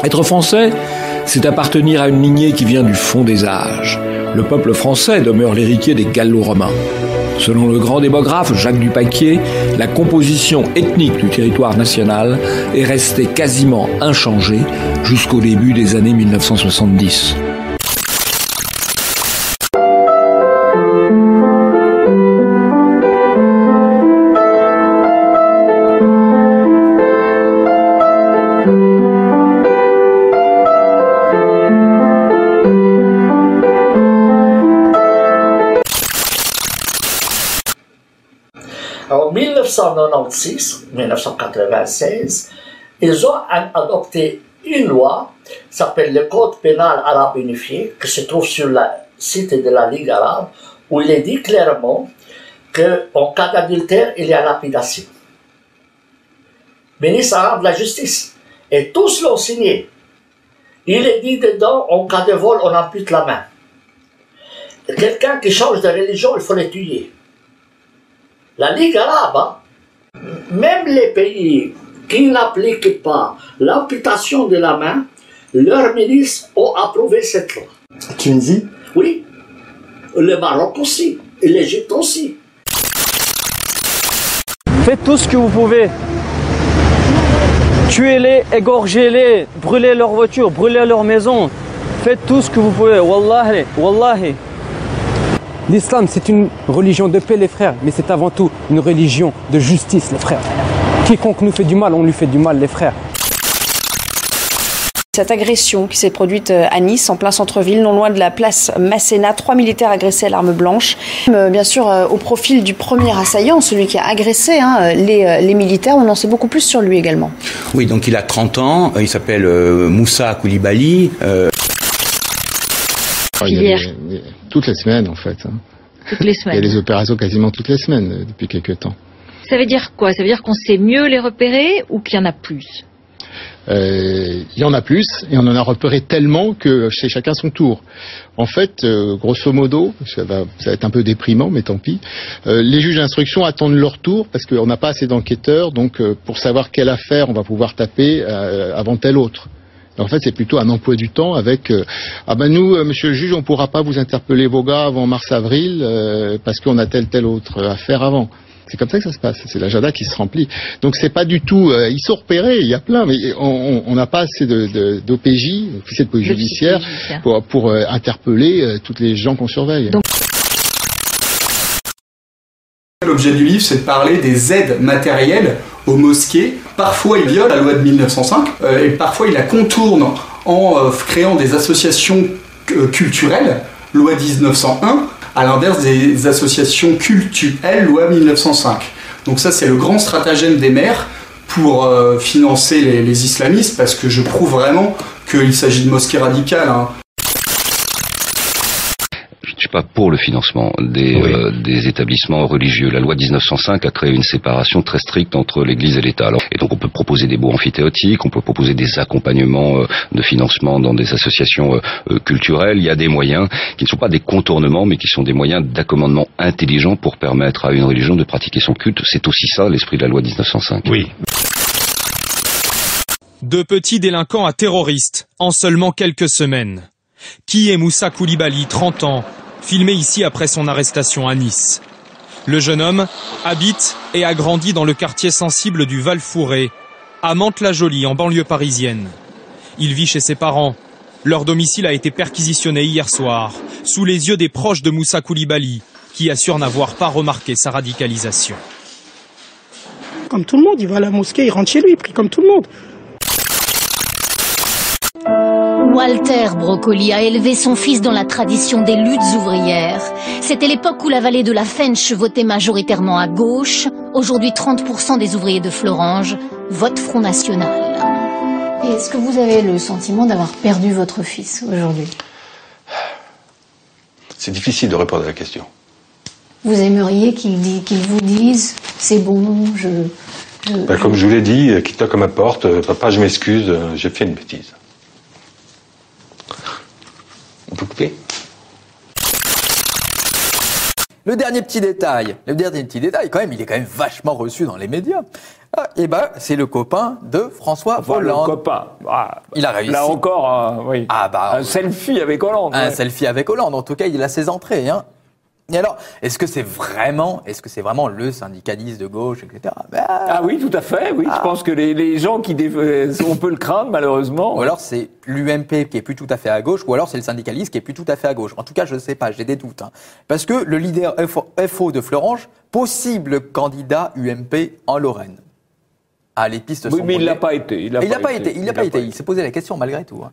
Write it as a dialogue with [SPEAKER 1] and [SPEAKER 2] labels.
[SPEAKER 1] Être français, c'est appartenir à une lignée qui vient du fond des âges. Le peuple français demeure l'héritier des Gallo-Romains. Selon le grand démographe Jacques Dupaquier, la composition ethnique du territoire national est restée quasiment inchangée jusqu'au début des années 1970.
[SPEAKER 2] En 1996, ils ont adopté une loi qui s'appelle le Code pénal arabe unifié, qui se trouve sur le site de la Ligue arabe, où il est dit clairement qu'en cas d'adultère, il y a lapidation. Ministre arabe de la Justice, et tous l'ont signé. Il est dit dedans, en cas de vol, on ampute la main. Quelqu'un qui change de religion, il faut le tuer. La Ligue arabe, même les pays qui n'appliquent pas l'amputation de la main, leurs ministres ont approuvé cette loi.
[SPEAKER 3] Tunisie?
[SPEAKER 2] Oui. Le Maroc aussi. Et l'Égypte aussi.
[SPEAKER 4] Faites tout ce que vous pouvez. Tuez-les, égorgez-les, brûlez leurs voitures, brûlez leurs maisons. Faites tout ce que vous pouvez. Wallahi, wallahi.
[SPEAKER 5] L'islam, c'est une religion de paix, les frères, mais c'est avant tout une religion de justice, les frères. Quiconque nous fait du mal, on lui fait du mal, les frères.
[SPEAKER 6] Cette agression qui s'est produite à Nice, en plein centre-ville, non loin de la place Masséna, 3 militaires agressés à l'arme blanche. Bien sûr, au profil du premier assaillant, celui qui a agressé les militaires, on en sait beaucoup plus sur lui également.
[SPEAKER 7] Oui, donc il a 30 ans, il s'appelle Moussa Koulibaly.
[SPEAKER 8] Toutes les semaines, en fait.
[SPEAKER 9] Toutes les semaines.
[SPEAKER 8] Il y a des opérations quasiment toutes les semaines depuis quelques temps.
[SPEAKER 9] Ça veut dire quoi? Ça veut dire qu'on sait mieux les repérer ou qu'il y en a plus?
[SPEAKER 8] Il y en a plus, et on en a repéré tellement que c'est chacun son tour. En fait, grosso modo, ça va être un peu déprimant, mais tant pis, les juges d'instruction attendent leur tour parce qu'on n'a pas assez d'enquêteurs, donc pour savoir quelle affaire on va pouvoir taper avant telle autre. En fait, c'est plutôt un emploi du temps avec nous, monsieur le juge, on ne pourra pas vous interpeller vos gars avant mars-avril parce qu'on a telle autre affaire avant. C'est comme ça que ça se passe. C'est l'agenda qui se remplit. Donc c'est pas du tout. Ils sont repérés. Il y a plein, mais on n'a pas assez d'OPJ, officiers de police judiciaire, pour interpeller toutes les gens qu'on surveille. Donc...
[SPEAKER 10] L'objet du livre, c'est de parler des aides matérielles aux mosquées. Parfois, il viole la loi de 1905 et parfois, il la contourne en créant des associations culturelles, loi 1901, à l'inverse des associations cultuelles, loi 1905. Donc ça, c'est le grand stratagème des maires pour financer les islamistes, parce que je prouve vraiment qu'il s'agit de mosquées radicales.
[SPEAKER 11] Je ne suis pas pour le financement des établissements religieux. La loi 1905 a créé une séparation très stricte entre l'Église et l'État. Et donc on peut proposer des baux amphithéotiques, on peut proposer des accompagnements de financement dans des associations culturelles. Il y a des moyens qui ne sont pas des contournements, mais qui sont des moyens d'accommodement intelligents pour permettre à une religion de pratiquer son culte. C'est aussi ça l'esprit de la loi 1905.
[SPEAKER 12] Oui. De petits délinquants à terroristes en seulement quelques semaines. Qui est Moussa Koulibaly, 30 ans, filmé ici après son arrestation à Nice? Le jeune homme habite et a grandi dans le quartier sensible du Val-Fouré, à Mantes-la-Jolie, en banlieue parisienne. Il vit chez ses parents. Leur domicile a été perquisitionné hier soir, sous les yeux des proches de Moussa Koulibaly, qui assurent n'avoir pas remarqué sa radicalisation.
[SPEAKER 13] Comme tout le monde, il va à la mosquée, il rentre chez lui, il prie comme tout le monde.
[SPEAKER 14] Walter Broccoli a élevé son fils dans la tradition des luttes ouvrières. C'était l'époque où la vallée de la Fensch votait majoritairement à gauche. Aujourd'hui, 30% des ouvriers de Florange votent Front National.
[SPEAKER 6] Et est-ce que vous avez le sentiment d'avoir perdu votre fils aujourd'hui?
[SPEAKER 15] C'est difficile de répondre à la question.
[SPEAKER 6] Vous aimeriez qu'il vous dise « c'est bon,
[SPEAKER 15] Comme je vous l'ai dit, quitte-toi comme ma porte, papa, je m'excuse, j'ai fait une bêtise. On peut couper ?
[SPEAKER 3] Le dernier petit détail, quand même, il est quand même vachement reçu dans les médias. C'est le copain de François Hollande.
[SPEAKER 1] Le copain.
[SPEAKER 3] Il a réussi.
[SPEAKER 1] Là encore, un selfie avec Hollande.
[SPEAKER 3] Un selfie avec Hollande. En tout cas, il a ses entrées. Hein. Et alors, est-ce que c'est vraiment le syndicaliste de gauche, etc.
[SPEAKER 1] Ah oui, tout à fait. Oui, je pense que les gens on peut le craindre malheureusement.
[SPEAKER 3] Ou alors c'est l'UMP qui est plus tout à fait à gauche, ou alors c'est le syndicaliste qui est plus tout à fait à gauche. En tout cas, je ne sais pas, j'ai des doutes. Hein. Parce que le leader FO de Fleuranges, possible candidat UMP en Lorraine. Ah, les pistes sont
[SPEAKER 1] mais il l'a pas été.
[SPEAKER 3] Il n'a pas été. Il s'est posé la question malgré tout. Hein.